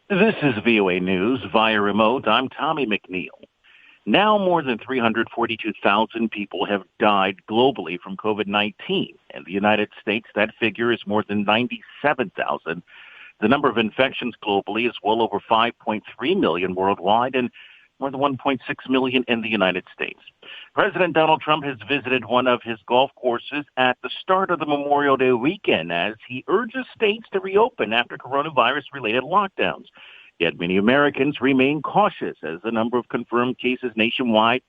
This is VOA News via remote. I'm Tommy MacNeil. Now more than 342,000 people have died globally from COVID-19. In the United States, that figure is more than 97,000. The number of infections globally is well over 5.3 million worldwide and more than 1.6 million in the United States. President Donald Trump has visited one of his golf courses at the start of the Memorial Day weekend as he urges states to reopen after coronavirus-related lockdowns. Yet many Americans remain cautious as the number of confirmed cases nationwide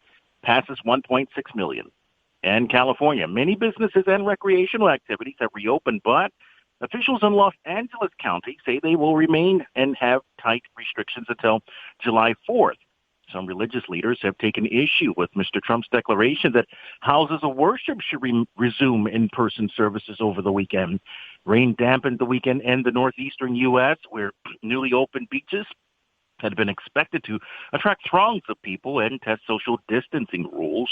passes 1.6 million. In California, many businesses and recreational activities have reopened, but officials in Los Angeles County say they will remain and have tight restrictions until July 4th. Some religious leaders have taken issue with Mr. Trump's declaration that houses of worship should resume in-person services over the weekend. Rain dampened the weekend in the northeastern U.S., where newly opened beaches had been expected to attract throngs of people and test social distancing rules.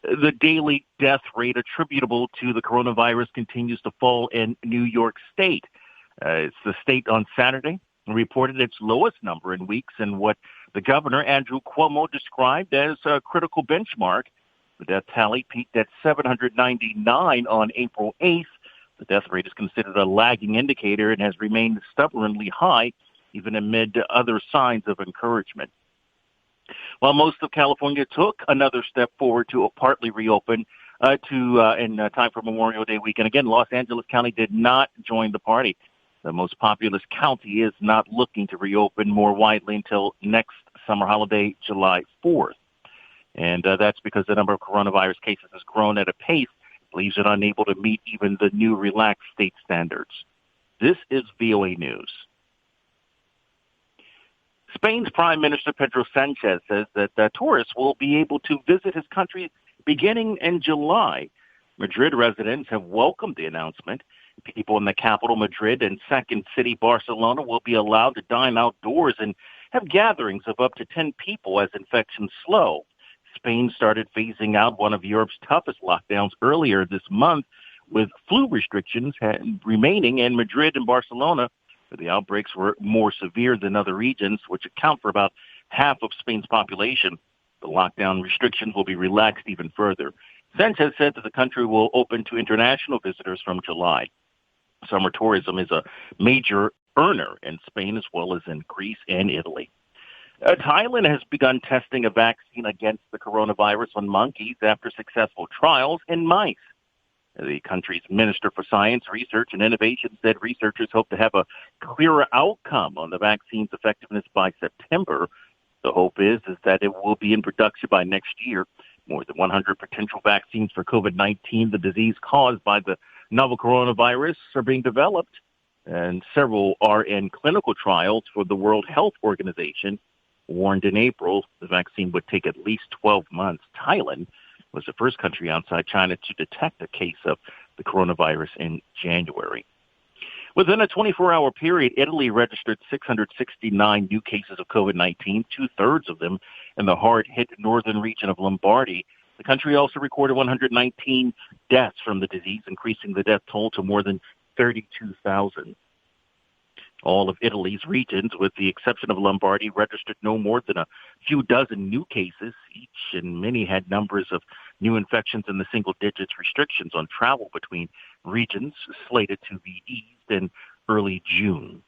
The daily death rate attributable to the coronavirus continues to fall in New York State. It's the state on Saturday reported its lowest number in weeks in what the governor, Andrew Cuomo, described as a critical benchmark. The death tally peaked at 799 on April 8th. The death rate is considered a lagging indicator and has remained stubbornly high, even amid other signs of encouragement. While most of California took another step forward to partly reopen in time for Memorial Day weekend, again, Los Angeles County did not join the party. The most populous county is not looking to reopen more widely until next summer holiday, July 4th. And that's because the number of coronavirus cases has grown at a pace that leaves it unable to meet even the new relaxed state standards. This is VOA News. Spain's Prime Minister Pedro Sanchez says that tourists will be able to visit his country beginning in July. Madrid residents have welcomed the announcement. People in the capital, Madrid, and second city, Barcelona, will be allowed to dine outdoors and have gatherings of up to 10 people as infections slow. Spain started phasing out one of Europe's toughest lockdowns earlier this month, with flu restrictions remaining in Madrid and Barcelona, where the outbreaks were more severe than other regions, which account for about half of Spain's population. The lockdown restrictions will be relaxed even further. Sanchez said that the country will open to international visitors from July. Summer tourism is a major earner in Spain as well as in Greece and Italy. Thailand has begun testing a vaccine against the coronavirus on monkeys after successful trials in mice. The country's Minister for Science, Research, and Innovation said researchers hope to have a clearer outcome on the vaccine's effectiveness by September. The hope is that it will be in production by next year. More than 100 potential vaccines for COVID-19, the disease caused by the novel coronavirus, are being developed, and several are in clinical trials for the World Health Organization. Warned in April the vaccine would take at least 12 months. Thailand was the first country outside China to detect a case of the coronavirus in January. Within a 24-hour period, Italy registered 669 new cases of COVID-19, two-thirds of them in the hard-hit northern region of Lombardy. The country also recorded 119 deaths from the disease, increasing the death toll to more than 32,000. All of Italy's regions, with the exception of Lombardy, registered no more than a few dozen new cases each, and many had numbers of new infections in the single digits. Restrictions on travel between regions slated to be eased in early June.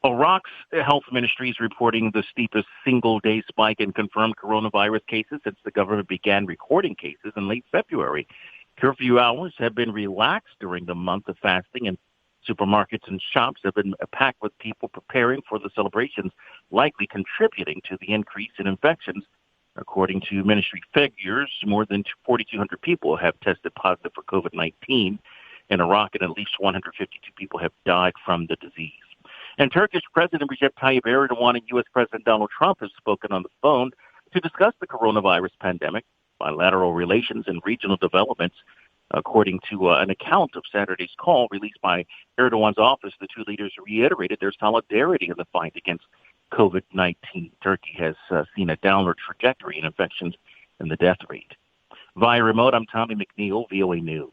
Iraq's health ministry is reporting the steepest single-day spike in confirmed coronavirus cases since the government began recording cases in late February. Curfew hours have been relaxed during the month of fasting, and supermarkets and shops have been packed with people preparing for the celebrations, likely contributing to the increase in infections. According to ministry figures, more than 4,200 people have tested positive for COVID-19 in Iraq, and at least 152 people have died from the disease. And Turkish President Recep Tayyip Erdogan and U.S. President Donald Trump have spoken on the phone to discuss the coronavirus pandemic, bilateral relations, and regional developments. According to an account of Saturday's call released by Erdogan's office, the two leaders reiterated their solidarity in the fight against COVID-19. Turkey has seen a downward trajectory in infections and the death rate. Via remote, I'm Tommy MacNeil, VOA News.